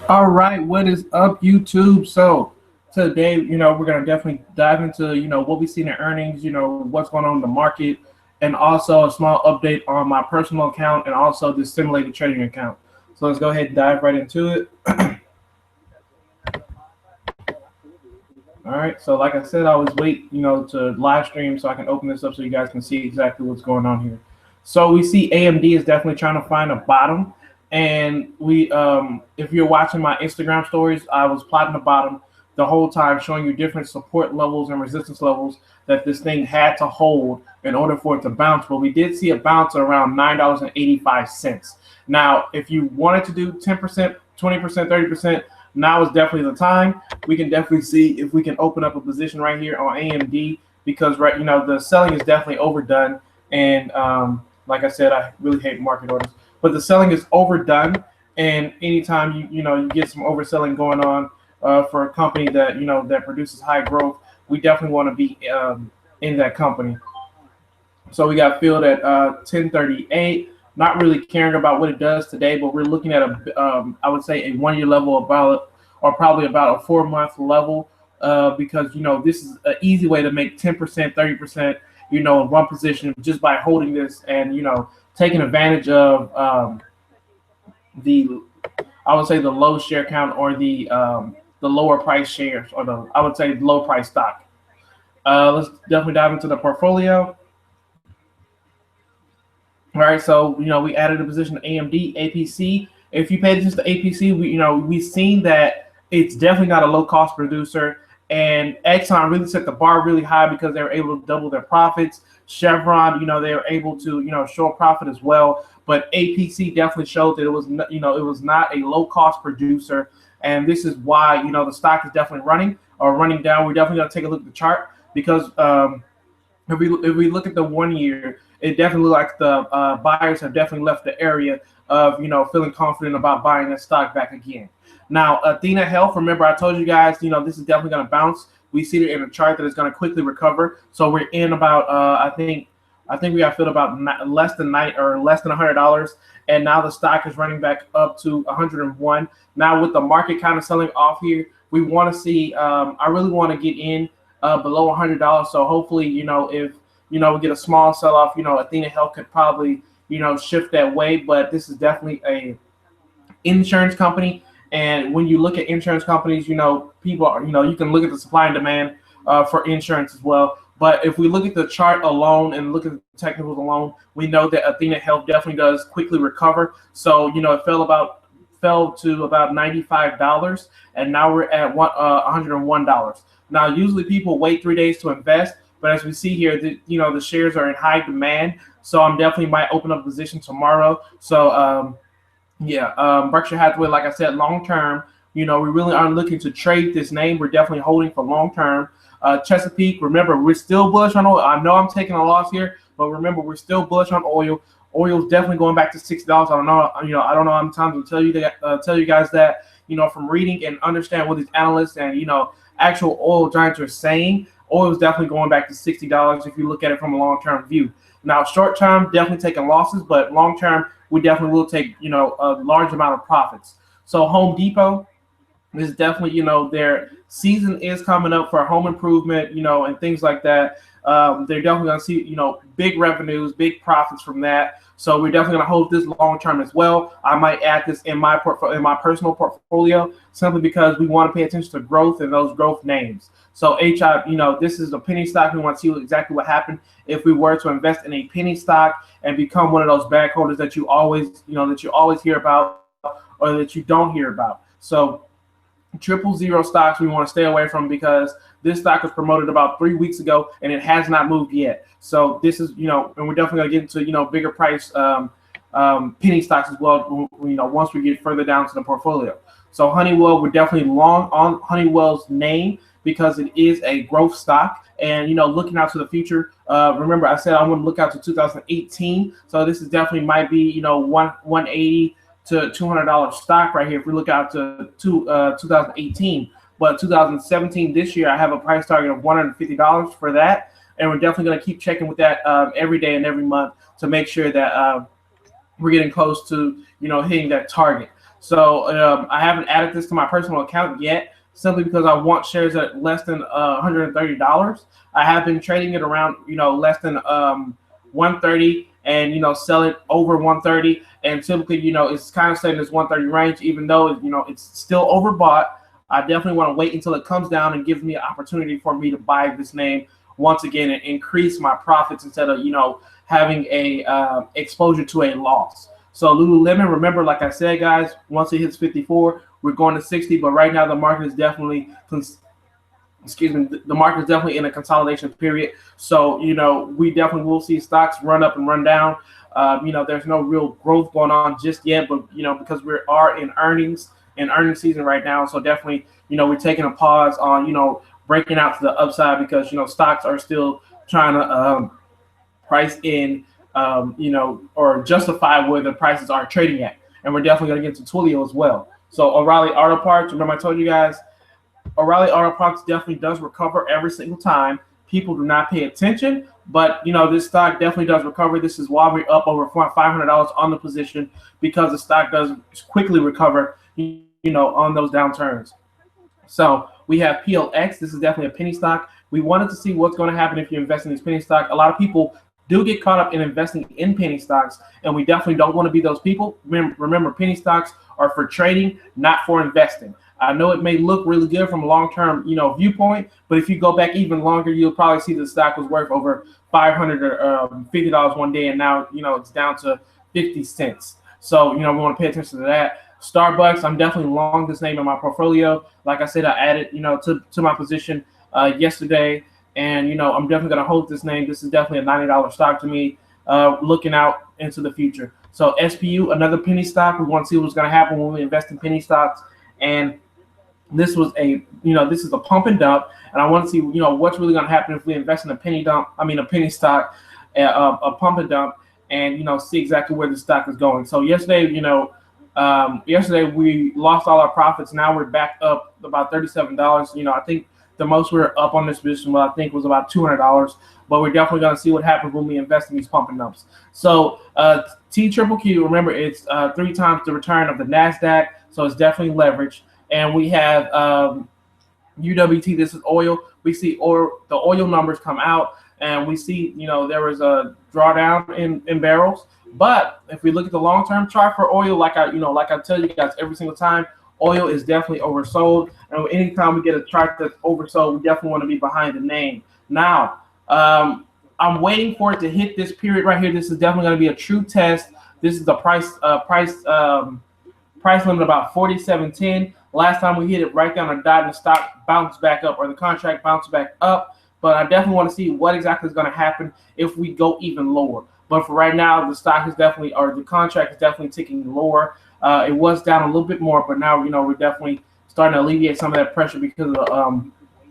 All right, what is up, YouTube? So today, we're gonna definitely dive into, what we see in the earnings, what's going on in the market, and also a small update on my personal account and also the simulated trading account. So let's go ahead and dive right into it. All right. So like I said, I always wait, to live stream so I can open this up so you guys can see exactly what's going on here. So we see AMD is definitely trying to find a bottom, and if you're watching my Instagram stories, I was plotting the bottom the whole time, showing you different support levels and resistance levels that this thing had to hold in order for it to bounce. But we did see a bounce around $9.85. Now, if you wanted to do 10%, 20%, 30%, now is definitely the time. We can definitely see if we can open up a position right here on AMD because the selling is definitely overdone. And like I said, I really hate market orders, but the selling is overdone. And anytime you get some overselling going on for a company that that produces high growth, we definitely want to be in that company. So we got filled at 1038. Not really caring about what it does today, but we're looking at I would say a 1 year level about, or probably about a 4 month level, because this is an easy way to make 10%, 30%, in one position just by holding this and taking advantage of the I would say the low share count or the lower price shares or the I would say low price stock. Let's definitely dive into the portfolio. All right, so we added a position AMD, APC. If you pay attention to APC, we've seen that it's definitely not a low cost producer. And Exxon really set the bar really high because they were able to double their profits. Chevron, they were able to show a profit as well. But APC definitely showed that it was not a low cost producer, and this is why the stock is definitely running down. We're definitely gonna take a look at the chart because if we look at the 1 year, it definitely looks like the buyers have definitely left the area of feeling confident about buying that stock back again. Now, Athena Health, remember I told you guys, this is definitely going to bounce. We see it in a chart that it's going to quickly recover. So we're in about, I think we got filled about less than $100, and now the stock is running back up to 101. Now with the market kind of selling off here, we want to see. I really want to get in below $100. So hopefully, if we get a small sell off, Athena Health could probably shift that way. But this is definitely a insurance company, and when you look at insurance companies, people are you can look at the supply and demand for insurance as well. But if we look at the chart alone and look at the technicals alone, we know that Athena Health definitely does quickly recover. So it fell to about $95, and now we're at $101. Now, usually people wait 3 days to invest, but as we see here, the shares are in high demand. So I'm definitely might open up a position tomorrow. So yeah, Berkshire Hathaway, like I said, long term, we really aren't looking to trade this name. We're definitely holding for long term. Chesapeake, remember, we're still bullish on oil. I know I'm taking a loss here, but remember, we're still bullish on oil. Oil's definitely going back to $60. I don't know, I don't know how many times to tell you guys that, from reading and understand what these analysts and actual oil giants are saying. Oil is definitely going back to $60 if you look at it from a long term view. Now, short term, definitely taking losses, but long term, we definitely will take a large amount of profits. So Home Depot is definitely their season is coming up for home improvement, and things like that. They're definitely going to see big revenues, big profits from that. So we're definitely going to hold this long term as well. I might add this in my portfolio, in my personal portfolio, simply because we want to pay attention to growth and those growth names. So HI, this is a penny stock. We want to see exactly what happened if we were to invest in a penny stock and become one of those bag holders that you always hear about or that you don't hear about. So 000 stocks we want to stay away from because this stock was promoted about 3 weeks ago and it has not moved yet. So this is, and we're definitely going to get into, bigger price penny stocks as well, once we get further down to the portfolio. So Honeywell, we're definitely long on Honeywell's name because it is a growth stock. And, looking out to the future, remember I said I want to look out to 2018. So this is definitely might be, 180 to $200 stock right here if we look out to 2018. But 2017, this year, I have a price target of $150 for that. And we're definitely going to keep checking with that every day and every month to make sure that we're getting close to, hitting that target. So I haven't added this to my personal account yet, simply because I want shares at less than $130. I have been trading it around, less than 130, and sell it over 130. And typically, it's kind of staying in this 130 range, even though it's still overbought. I definitely want to wait until it comes down and gives me an opportunity for me to buy this name once again and increase my profits instead of having a exposure to a loss. So Lululemon, remember, like I said, guys, once it hits 54, we're going to 60. But right now, the market is definitely, the market is definitely in a consolidation period. So we definitely will see stocks run up and run down. There's no real growth going on just yet, but because we are in earnings season right now, so definitely we're taking a pause on breaking out to the upside, because stocks are still trying to price in or justify where the prices are trading at. And we're definitely going to get to Twilio as well. So O'Reilly Auto Parts, remember I told you guys, O'Reilly Auto Parts definitely does recover every single time. People do not pay attention, but this stock definitely does recover. This is why we're up over $500 on the position, because the stock does quickly recover, on those downturns. So we have PLX. This is definitely a penny stock. We wanted to see what's going to happen if you invest in these penny stock. A lot of people do get caught up in investing in penny stocks, and we definitely don't want to be those people. Remember, penny stocks are for trading, not for investing. I know it may look really good from a long-term, viewpoint, but if you go back even longer, you'll probably see the stock was worth over $500 or $50 one day, and now, it's down to 50 cents. So, we want to pay attention to that. Starbucks, I'm definitely long this name in my portfolio. Like I said, I added, to my position yesterday, and I'm definitely going to hold this name. This is definitely a $90 stock to me, looking out into the future. So SPU, another penny stock. We want to see what's going to happen when we invest in penny stocks, and this was this is a pump and dump, and I want to see what's really going to happen if we invest in a penny stock, a pump and dump, and see exactly where the stock is going. So yesterday, yesterday we lost all our profits. Now we're back up about $37. I think the most we were up on this position, I think, was about $200. But we're definitely going to see what happens when we invest in these pump and dumps. So TQQQ, remember, it's 3 times the return of the NASDAQ, so it's definitely leveraged. And we have UWT. This is oil. We see the oil numbers come out, and we see there was a drawdown in barrels. But if we look at the long-term chart for oil, like I tell you guys every single time, oil is definitely oversold. And anytime we get a chart that's oversold, we definitely want to be behind the name. Now, I'm waiting for it to hit this period right here. This is definitely going to be a true test. This is the price limit about 47.10. Last time we hit it right down a dot, and the stock bounced back up, or the contract bounced back up. But I definitely want to see what exactly is going to happen if we go even lower. But for right now, the stock is definitely, or the contract is definitely ticking lower. It was down a little bit more, but now we're definitely starting to alleviate some of that pressure because of the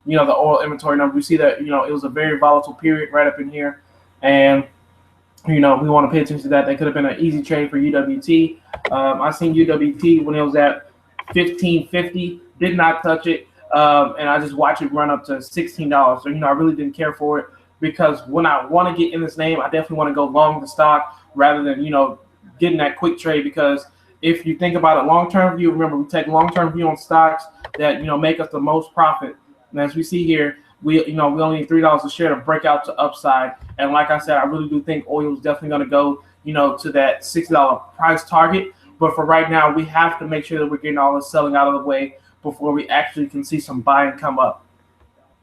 the oil inventory number. We see that it was a very volatile period right up in here, and we want to pay attention to that. That could have been an easy trade for UWT. I seen UWT when it was at 15.50, did not touch it, and I just watched it run up to $16. So I really didn't care for it, because when I want to get in this name, I definitely want to go long the stock rather than getting that quick trade. Because if you think about a long-term view, remember, we take long-term view on stocks that make us the most profit. And as we see here, we only need $3 a share to break out to upside. And like I said, I really do think oil is definitely going to go to that $60 price target. But for right now, we have to make sure that we're getting all this selling out of the way before we actually can see some buying come up.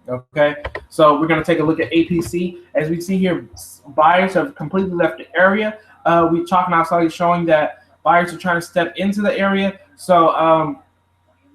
Okay, so we're going to take a look at APC. As we see here, buyers have completely left the area. We talking outside showing that buyers are trying to step into the area. So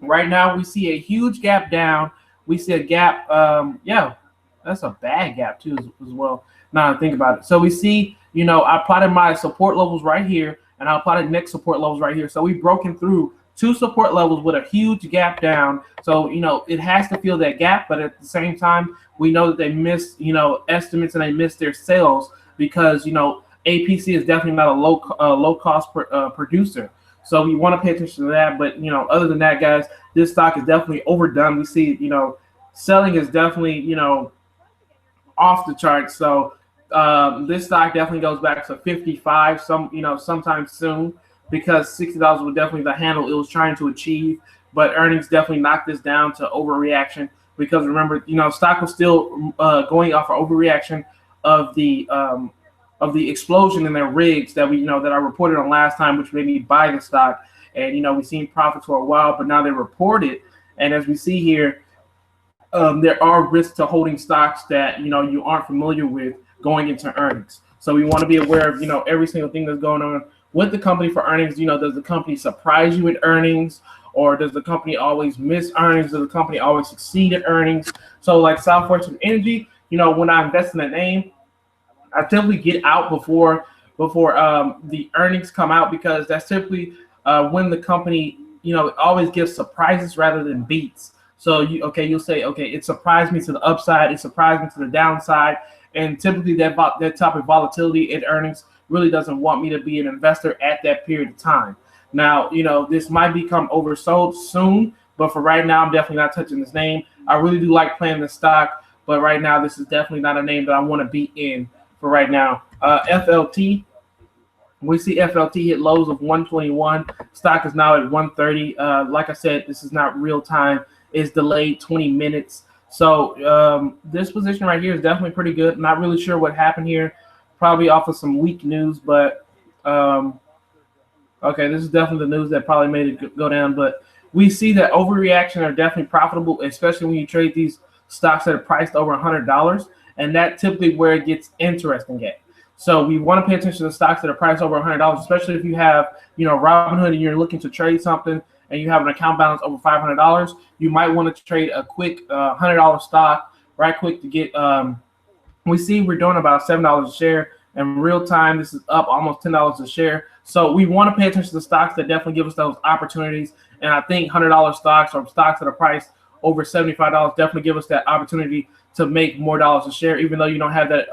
right now we see a huge gap down. We see a gap. That's a bad gap too as well. Now I think about it. So we see, I plotted my support levels right here, and I plotted next support levels right here. So we've broken through 2 support levels with a huge gap down. So, it has to fill that gap, but at the same time, we know that they missed, estimates, and they missed their sales because, APC is definitely not a low cost producer. So we want to pay attention to that. But, other than that, guys, this stock is definitely overdone. We see, selling is definitely, off the charts. So this stock definitely goes back to 55 sometime soon. because $60 was definitely the handle it was trying to achieve. But earnings definitely knocked this down to overreaction because remember, stock was still going off of overreaction of the explosion in their rigs that that I reported on last time, which made me buy the stock. And we've seen profits for a while, but now they reported. And as we see here, there are risks to holding stocks that you aren't familiar with going into earnings. So we want to be aware of every single thing that's going on with the company for earnings. Does the company surprise you with earnings, or does the company always miss earnings? Does the company always succeed at earnings? So like Southwestern Energy, when I invest in a name, I typically get out before the earnings come out, because that's typically when the company always gives surprises rather than beats. So you'll say, okay, it surprised me to the upside, it surprised me to the downside, and typically that type of volatility in earnings really doesn't want me to be an investor at that period of time. Now, this might become oversold soon, but for right now, I'm definitely not touching this name. I really do like playing the stock, but right now, this is definitely not a name that I want to be in for right now. FLT. We see FLT hit lows of 121. Stock is now at 130. Like I said, this is not real time. It's delayed 20 minutes. So this position right here is definitely pretty good. Not really sure what happened here. Probably off of some weak news, but okay, this is definitely the news that probably made it go down. But we see that overreaction are definitely profitable, especially when you trade these stocks that are priced over $100, and that typically where it gets interesting at. So we want to pay attention to stocks that are priced over $100, especially if you have, Robinhood and you're looking to trade something and you have an account balance over $500. You might want to trade a quick $100 stock right quick to get. We see we're doing about $7 a share. In real time, this is up almost $10 a share. So we want to pay attention to stocks that definitely give us those opportunities. And I think $100 stocks or stocks that are priced over $75 definitely give us that opportunity to make more dollars a share, even though you don't have that,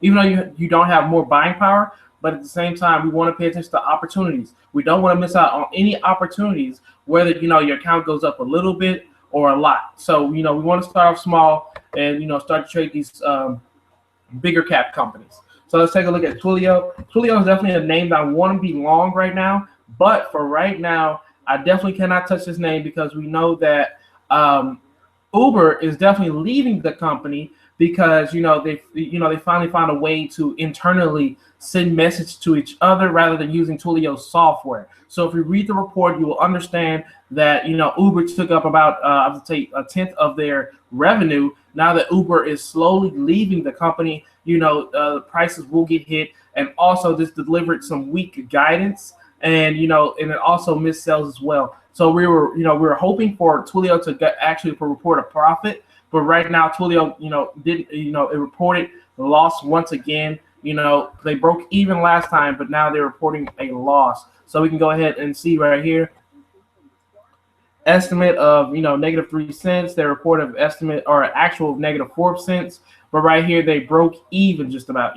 even though you don't have more buying power. But at the same time, we want to pay attention to opportunities. We don't want to miss out on any opportunities, whether your account goes up a little bit or a lot. So we want to start off small and start to trade these bigger cap companies. So let's take a look at Twilio. Twilio is definitely a name that I want to be long right now, but for right now, I definitely cannot touch this name because we know that Uber is definitely leaving the company because they finally found a way to internally send message to each other rather than using Twilio's software. So if you read the report, you will understand that Uber took up about I would say a tenth of their revenue. Now that Uber is slowly leaving the company, prices will get hit, and also this delivered some weak guidance, and and it also missed sales as well. So we were hoping for Twilio to actually report a profit, but right now Twilio didn't it reported loss once again. They broke even last time, but now they're reporting a loss. So we can go ahead and see right here. Estimate of -3 cents. Their reported estimate or actual of -4 cents. But right here they broke even just about.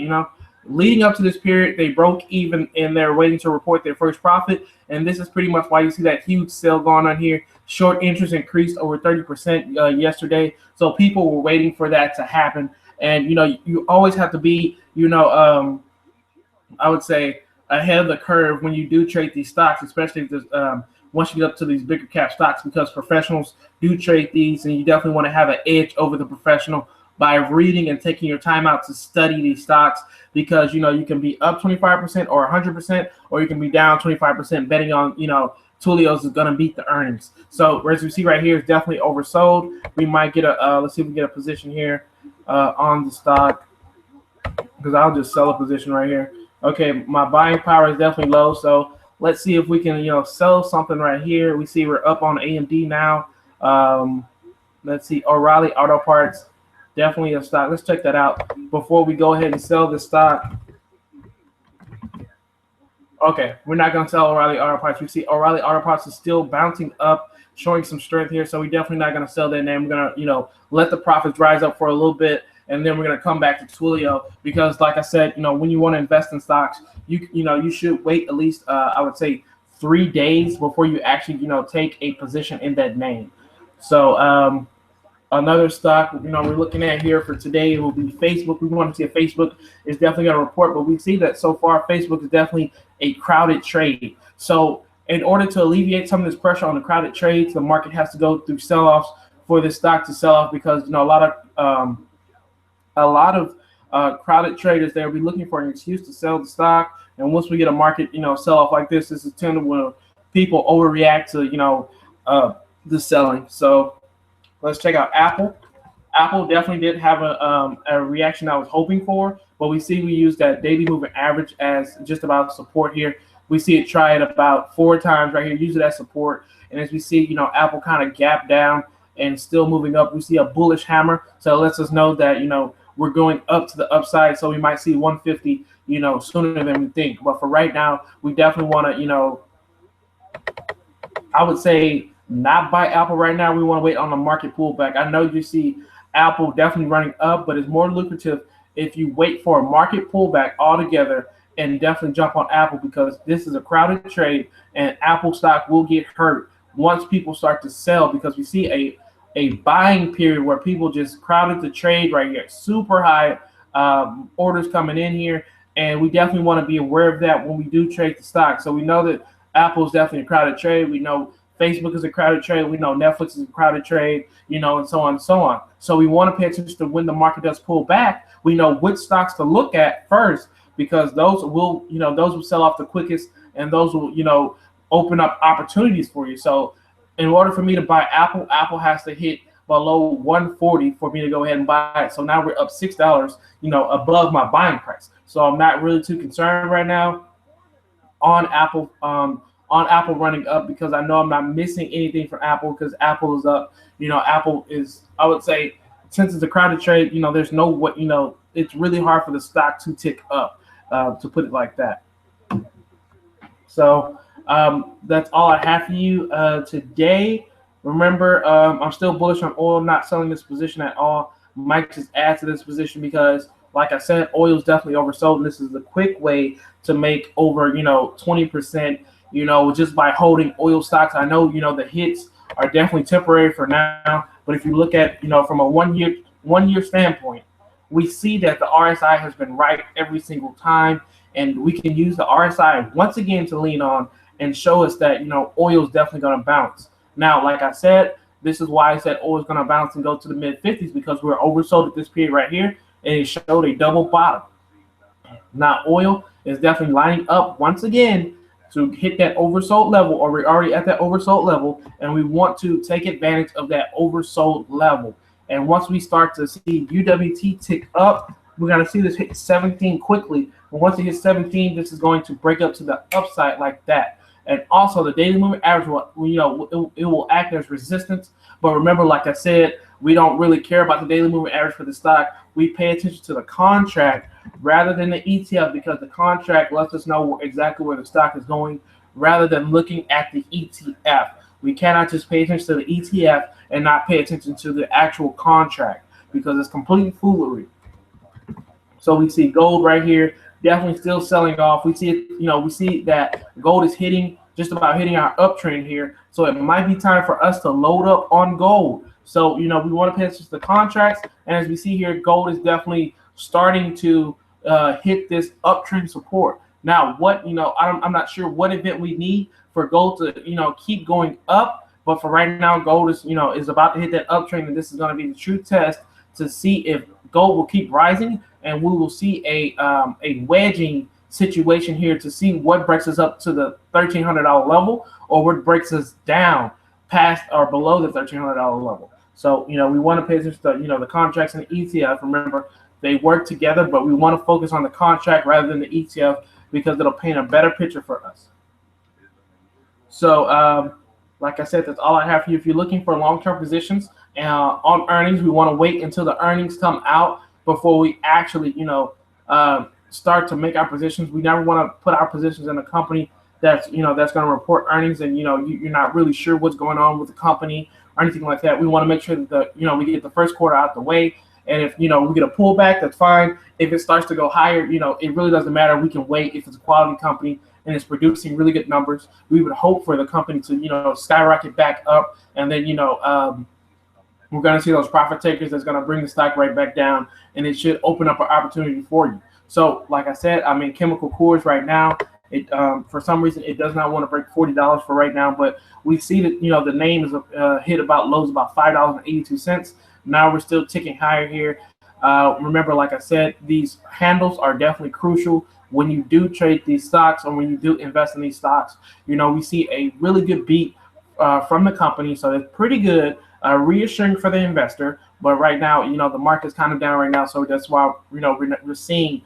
Leading up to this period, they broke even and they're waiting to report their first profit. And this is pretty much why you see that huge sale going on here. Short interest increased over 30% yesterday. So people were waiting for that to happen. And you always have to be I would say ahead of the curve when you do trade these stocks, especially if there's once you get up to these bigger cap stocks, because professionals do trade these, and you definitely want to have an edge over the professional by reading and taking your time out to study these stocks, because you can be up 25% or 100%, or you can be down 25% betting on Twilio's is going to beat the earnings. So as we see right here, it's definitely oversold. We might get a let's see if we get a position here on the stock, because I'll just sell a position right here. Okay, my buying power is definitely low, so let's see if we can sell something right here. We see we're up on AMD now. Let's see, O'Reilly Auto Parts, definitely a stock. Let's check that out before we go ahead and sell the stock. Okay, we're not going to sell O'Reilly Auto Parts. You see O'Reilly Auto Parts is still bouncing up, showing some strength here, so we're definitely not going to sell that name. We're going to let the profits rise up for a little bit, and then we're going to come back to Twilio, because like I said, when you want to invest in stocks, you should wait at least I would say 3 days before you actually take a position in that name. So another stock we're looking at here for today will be Facebook. We want to see if Facebook is definitely going to report, but we see that so far Facebook is definitely a crowded trade. So in order to alleviate some of this pressure on the crowded trades, the market has to go through sell-offs for this stock to sell off, because a lot of crowded traders, they'll be looking for an excuse to sell the stock. And once we get a market sell off like this is tend when people overreact to the selling. So let's check out Apple. Apple definitely did have a reaction I was hoping for, but we see we use that daily moving average as just about support here. We see it try it about 4 times right here, use it as support. And as we see, Apple kind of gap down and still moving up. We see a bullish hammer, so it lets us know that we're going up to the upside. So we might see 150, sooner than we think. But for right now, we definitely want to, I would say not buy Apple right now. We want to wait on the market pullback. I know you see Apple definitely running up, but it's more lucrative if you wait for a market pullback altogether and definitely jump on Apple, because this is a crowded trade and Apple stock will get hurt once people start to sell, because we see a buying period where people just crowded the trade right here. Super high orders coming in here, and we definitely want to be aware of that when we do trade the stock. So we know that Apple is definitely a crowded trade. We know Facebook is a crowded trade. We know Netflix is a crowded trade, and so on and so on. So we want to pay attention to when the market does pull back. We know which stocks to look at first, because those will sell off the quickest, and those will, open up opportunities for you. So in order for me to buy Apple, Apple has to hit below 140 for me to go ahead and buy it. So now we're up $6, above my buying price. So I'm not really too concerned right now on Apple running up, because I know I'm not missing anything from Apple, because Apple is up. Apple is, I would say, since it's a crowded trade, there's it's really hard for the stock to tick up, to put it like that. So that's all I have for you today. Remember, I'm still bullish on oil. I'm not selling this position at all. Might just add to this position because, like I said, oil is definitely oversold. And this is a quick way to make over 20%. Just by holding oil stocks. I know the hits are definitely temporary for now, but if you look at from a one year standpoint, we see that the RSI has been right every single time, and we can use the RSI once again to lean on and show us that oil is definitely going to bounce. Now, like I said, this is why I said oil is going to bounce and go to the mid 50s, because we're oversold at this period right here, and it showed a double bottom. Now, oil is definitely lining up once again to hit that oversold level, or we're already at that oversold level, and we want to take advantage of that oversold level. And once we start to see UWT tick up, we're going to see this hit 17 quickly. And once it hits 17, this is going to break up to the upside like that. And also the daily moving average will, it will act as resistance. But remember, like I said, we don't really care about the daily moving average for the stock. We pay attention to the contract rather than the ETF, because the contract lets us know exactly where the stock is going rather than looking at the ETF. We cannot just pay attention to the ETF and not pay attention to the actual contract, because it's complete foolery. So we see gold right here, definitely still selling off. We see it, we see that gold is just about hitting our uptrend here. So it might be time for us to load up on gold. So, we want to pay attention to the contracts. And as we see here, gold is definitely starting to hit this uptrend support. Now, I'm not sure what event we need for gold to, keep going up. But for right now, gold is about to hit that uptrend, and this is going to be the true test to see if gold will keep rising, and we will see a wedging situation here to see what breaks us up to the $1,300 level, or what breaks us down past or below the $1,300 level. So, we want to pay attention to, the contracts and the ETF. Remember, they work together, but we want to focus on the contract rather than the ETF, because it'll paint a better picture for us. So, like I said, that's all I have for you. If you're looking for long-term positions on earnings, we want to wait until the earnings come out before we actually, start to make our positions. We never want to put our positions in a company that's going to report earnings, and you're not really sure what's going on with the company or anything like that. We want to make sure that we get the first quarter out the way. And if we get a pullback, that's fine. If it starts to go higher, it really doesn't matter. We can wait. If it's a quality company and it's producing really good numbers, we would hope for the company to skyrocket back up, and then we're going to see those profit takers that's going to bring the stock right back down, and it should open up an opportunity for you. So, like I said, I'm in Chemical Coors right now, It for some reason it does not want to break $40 for right now, but we see that the name is hit about lows about $5.82. Now we're still ticking higher here. Remember, like I said, these handles are definitely crucial when you do trade these stocks or when you do invest in these stocks. We see a really good beat from the company, so it's pretty good, reassuring for the investor. But right now, the market's kind of down right now, so that's why we're seeing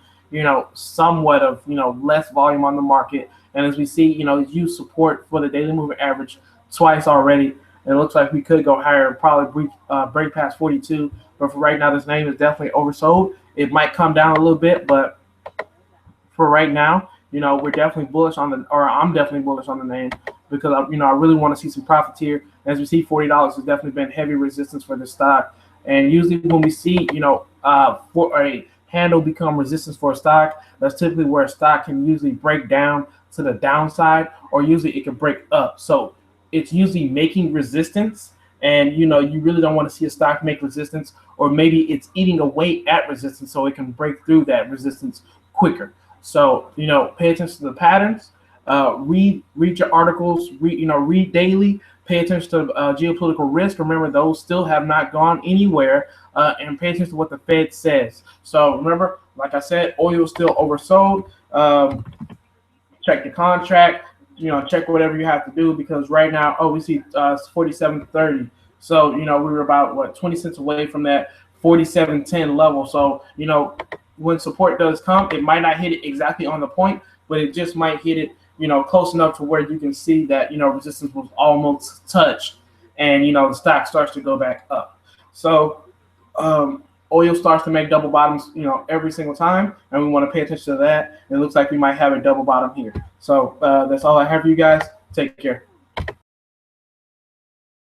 somewhat of less volume on the market. And as we see, it's used support for the daily moving average twice already. And it looks like we could go higher and probably break past 42. But for right now, this name is definitely oversold. It might come down a little bit, but for right now, we're definitely bullish on or I'm definitely bullish on the name because I really want to see some profits here. As we see, $40 has definitely been heavy resistance for this stock. And usually when we see, for a handle become resistance for a stock, that's typically where a stock can usually break down to the downside, or usually it can break up. So it's usually making resistance, and you really don't want to see a stock make resistance, or maybe it's eating away at resistance so it can break through that resistance quicker. So pay attention to the patterns, read your articles, read daily, pay attention to geopolitical risk. Remember, those still have not gone anywhere, and pay attention to what the Fed says. So remember, like I said, oil is still oversold. Check the contract, check whatever you have to do, because right now, we see 47.30. So we were about 20 cents away from that 47.10 level. So when support does come, it might not hit it exactly on the point, but it just might hit it close enough to where you can see that resistance was almost touched, and the stock starts to go back up. So oil starts to make double bottoms every single time, and we want to pay attention to that. It looks like we might have a double bottom here. So that's all I have for you guys. Take care.